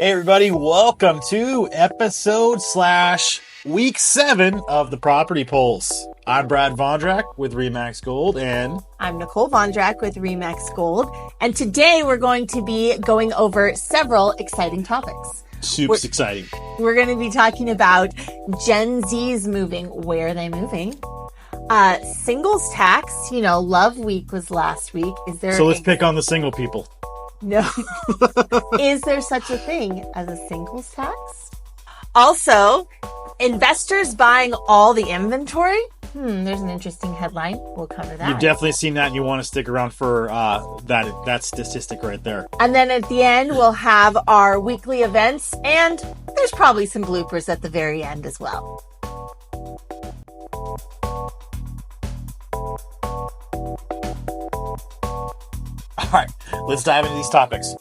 Hey everybody, welcome to episode / week 7 of the Property Pulse. I'm Brad Vondrak with Remax Gold, and I'm Nicole Vondrak with Remax Gold. And today we're going to be going over several exciting topics. Super exciting. We're going to be talking about Gen Z's moving. Where are they moving? Singles tax. Love Week was last week. So let's pick on the single people. No. Is there such a thing as a singles tax? Also, investors buying all the inventory. There's an interesting headline. We'll cover that. You've definitely seen that, and you want to stick around for that statistic right there. And then at the end, we'll have our weekly events, and there's probably some bloopers at the very end as well. All right, let's dive into these topics.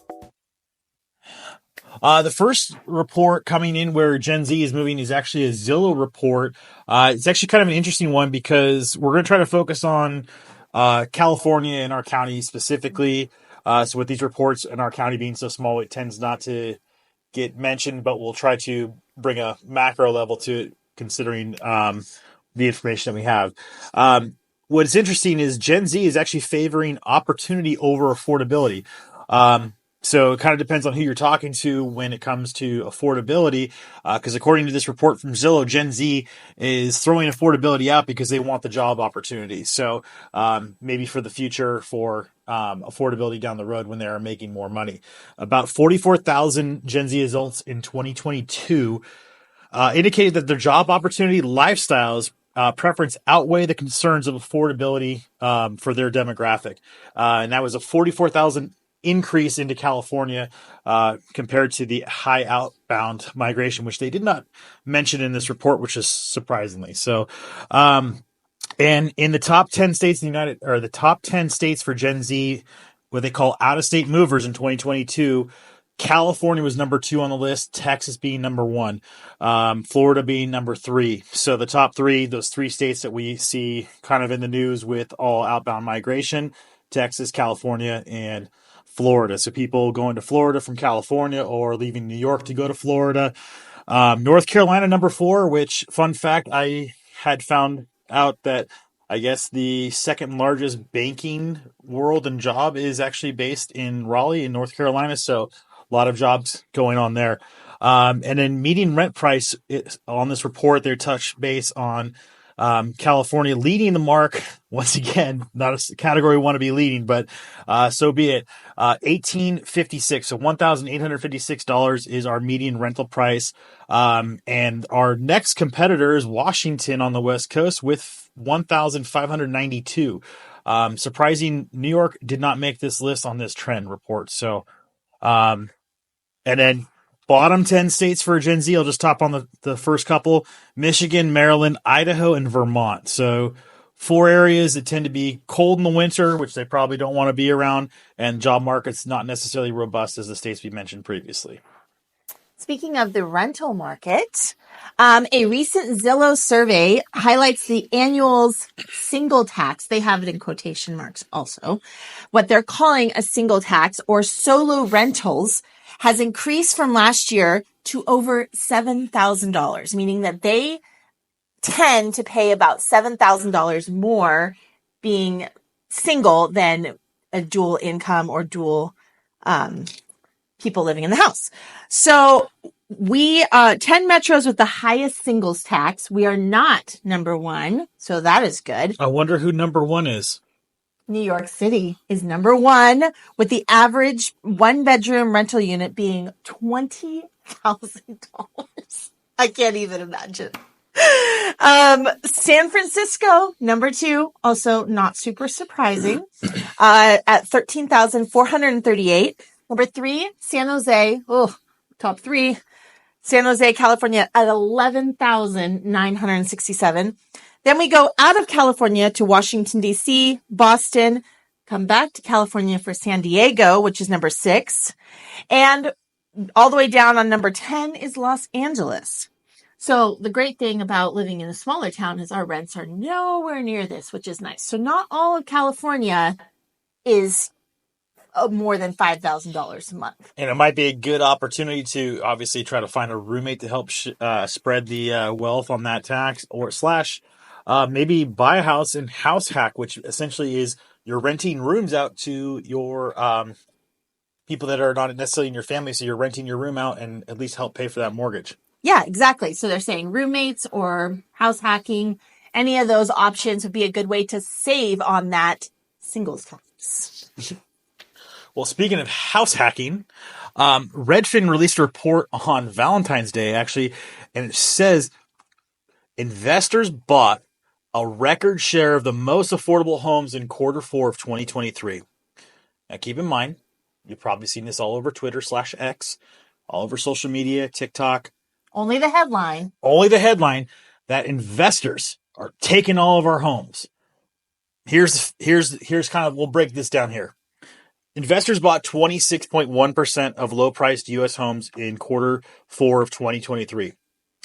The first report coming in where Gen Z is moving is actually a Zillow report. It's actually kind of an interesting one because we're going to try to focus on California and our county specifically. So with these reports and our county being so small, it tends not to get mentioned, but we'll try to bring a macro level to it considering the information that we have. What's interesting is Gen Z is actually favoring opportunity over affordability. So it kind of depends on who you're talking to when it comes to affordability, because according to this report from Zillow, Gen Z is throwing affordability out because they want the job opportunity. So maybe for the future for affordability down the road when they are making more money. About 44,000 Gen Z adults in 2022 indicated that their job opportunity, lifestyles, preference outweigh the concerns of affordability for their demographic. And that was a 44,000 increase into California compared to the high outbound migration, which they did not mention in this report, which is surprisingly so. And in the top 10 states in the top 10 states for Gen Z, what they call out-of-state movers in 2022, California was number 2 on the list, Texas being number 1, Florida being number 3. So the top 3, those 3 states that we see kind of in the news with all outbound migration, Texas, California, and Florida. So people going to Florida from California or leaving New York to go to Florida. North Carolina, number 4, which, fun fact, I had found out that I guess the second largest banking world and job is actually based in Raleigh in North Carolina. So a lot of jobs going on there. And then median rent price on this report, they touch base on California leading the mark. Once again, not a category we want to be leading, but so be it. $1,856, so $1,856 is our median rental price. And our next competitor is Washington on the West Coast with $1,592. Surprising, New York did not make this list on this trend report. So, and then bottom 10 states for Gen Z, I'll just top on the first couple: Michigan, Maryland, Idaho, and Vermont. So 4 areas that tend to be cold in the winter, which they probably don't want to be around, and job market's not necessarily robust as the states we mentioned previously. Speaking of the rental market, a recent Zillow survey highlights the annual's single tax. They have it in quotation marks also. What they're calling a single tax or solo rentals has increased from last year to over $7,000, meaning that they tend to pay about $7,000 more being single than a dual income or dual people living in the house. So we 10 metros with the highest singles tax. We are not number 1, so that is good. I wonder who number 1 is. New York City is number 1, with the average 1-bedroom rental unit being $20,000. I can't even imagine. San Francisco, number 2, also not super surprising, at $13,438. Number 3, San Jose, top 3, San Jose, California at $11,967. Then we go out of California to Washington, D.C., Boston, come back to California for San Diego, which is number 6. And all the way down on number 10 is Los Angeles. So the great thing about living in a smaller town is our rents are nowhere near this, which is nice. So not all of California is more than $5,000 a month. And it might be a good opportunity to obviously try to find a roommate to help spread the wealth on that tax, or slash maybe buy a house and house hack, which essentially is you're renting rooms out to your people that are not necessarily in your family. So you're renting your room out and at least help pay for that mortgage. Yeah, exactly. So they're saying roommates or house hacking, any of those options would be a good way to save on that singles tax. Well, speaking of house hacking, Redfin released a report on Valentine's Day, actually, and it says investors bought a record share of the most affordable homes in Q4 of 2023. Now, keep in mind, you've probably seen this all over Twitter/X, all over social media, TikTok. Only the headline. Only the headline that investors are taking all of our homes. Here's kind of, we'll break this down here. Investors bought 26.1% of low-priced U.S. homes in Q4 of 2023.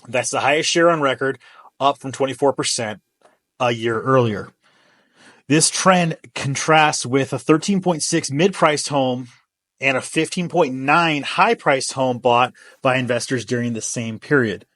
That's the highest share on record, up from 24% a year earlier. This trend contrasts with a 13.6 mid-priced home and a 15.9 high-priced home bought by investors during the same period.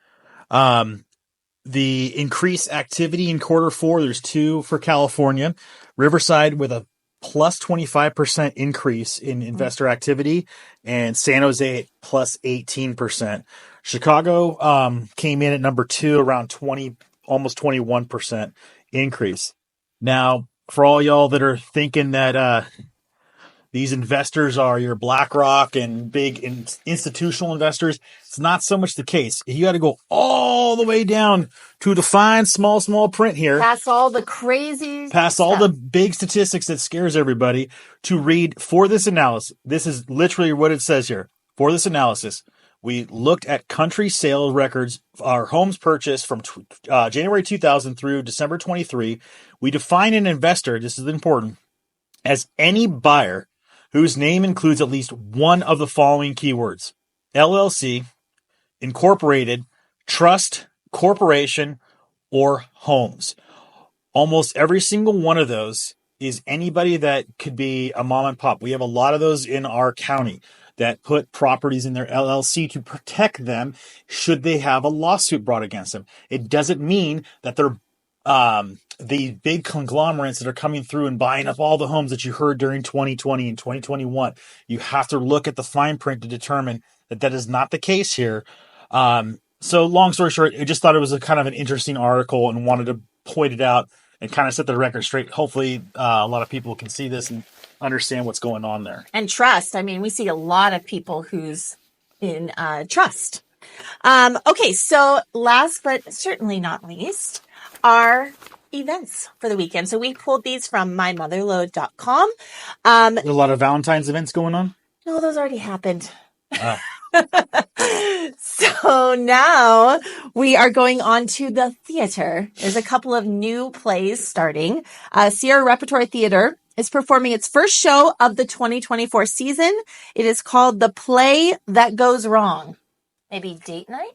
The increased activity in Q4, there's two for California. Riverside with a plus 25% increase in investor activity, and San Jose at plus 18%. Chicago came in at number 2, around 20, almost 21% increase. Now, for all y'all that are thinking that these investors are your BlackRock and big institutional investors, it's not so much the case. You got to go all the way down to the fine, small print here. Past all the crazy Past stuff. all the big statistics that scares everybody, to read for this analysis. This is literally what it says here. For this analysis, we looked at country sale records, our homes purchased from January 2000 through December 23. We define an investor, this is important, as any buyer whose name includes at least one of the following keywords: LLC, incorporated, trust, corporation, or homes. Almost every single one of those is anybody that could be a mom and pop. We have a lot of those in our county that put properties in their LLC to protect them should they have a lawsuit brought against them. It doesn't mean that they're the big conglomerates that are coming through and buying up all the homes that you heard during 2020 and 2021. You have to look at the fine print to determine that that is not the case here. So long story short, I just thought it was a kind of an interesting article and wanted to point it out and kind of set the record straight. Hopefully a lot of people can see this and understand what's going on there. And trust. I mean, we see a lot of people who's in trust. Okay, so last but certainly not least, our events for the weekend. So we pulled these from mymotherload.com. There's a lot of Valentine's events going on? No, those already happened. So now we are going on to the theater. There's a couple of new plays starting. Sierra Repertory Theater is performing its first show of the 2024 season. It is called The Play That Goes Wrong. Maybe date night?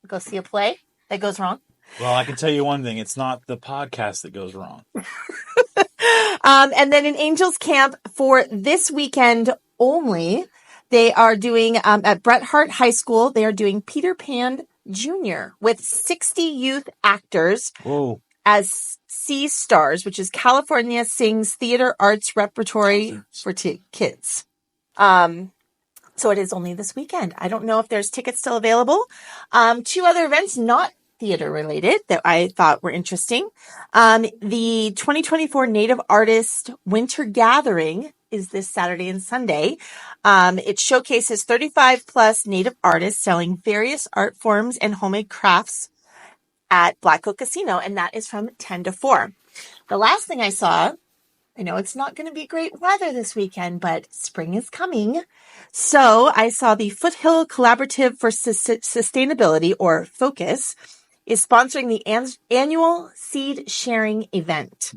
Go see a play that goes wrong. Well, I can tell you one thing. It's not the podcast that goes wrong. And then in Angels Camp for this weekend only, they are doing, at Bret Harte High School, they are doing Peter Pan Jr. with 60 youth actors as C Stars, which is California Sings Theater Arts Repertory for kids. So it is only this weekend. I don't know if there's tickets still available. Two other events, not theater related, that I thought were interesting. The 2024 Native Artist Winter Gathering is this Saturday and Sunday. It showcases 35 plus Native artists selling various art forms and homemade crafts at Black Oak Casino, and that is from 10 to 4. The last thing I saw, I know it's not going to be great weather this weekend, but spring is coming. So I saw the Foothill Collaborative for Sustainability, or FOCUS, is sponsoring the annual seed sharing event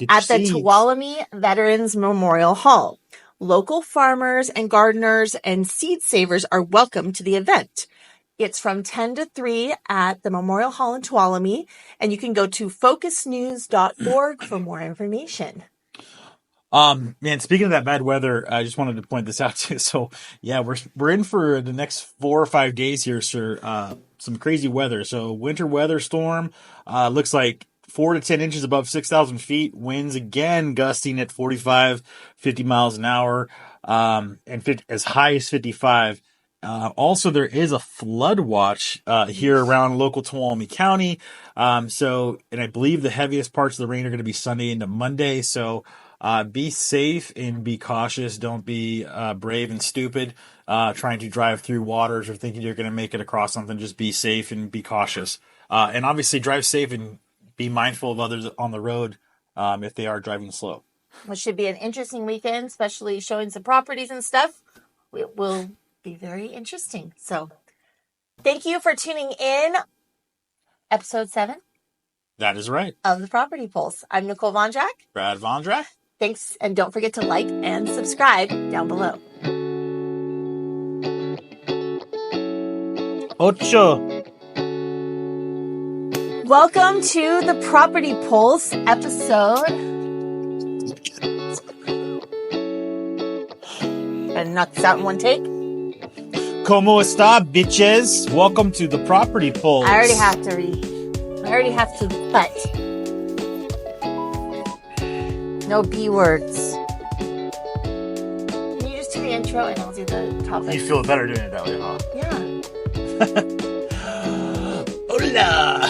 at the Tuolumne Veterans Memorial Hall. Local farmers and gardeners and seed savers are welcome to the event. It's from 10 to 3 at the Memorial Hall in Tuolumne, and you can go to focusnews.org for more information. Man, speaking of that bad weather, I just wanted to point this out too. So yeah, we're in for the next 4 or 5 days here, sir. Some crazy weather. So winter weather storm, looks like 4 to 10 inches above 6,000 feet. Winds again gusting at 45, 50 miles an hour, and as high as 55. Also, there is a flood watch here around local Tuolumne County. And I believe the heaviest parts of the rain are going to be Sunday into Monday. So be safe and be cautious. Don't be brave and stupid trying to drive through waters or thinking you're going to make it across something. Just be safe and be cautious. And obviously, drive safe and be mindful of others on the road if they are driving slow. Which should be an interesting weekend, especially showing some properties and stuff. It will be very interesting. So thank you for tuning in. Episode 7. That is right. Of the Property Pulse. I'm Nicole Vondrak. Brad Vondrak. Thanks, and don't forget to like and subscribe down below. Ocho. Welcome to the Property Pulse episode. And knock this out in one take. Como esta, bitches? Welcome to the Property Pulse. I already have to read. But no B words. Can you just do the intro and I'll do the topic? You feel better doing it that way, huh? Yeah. Hola!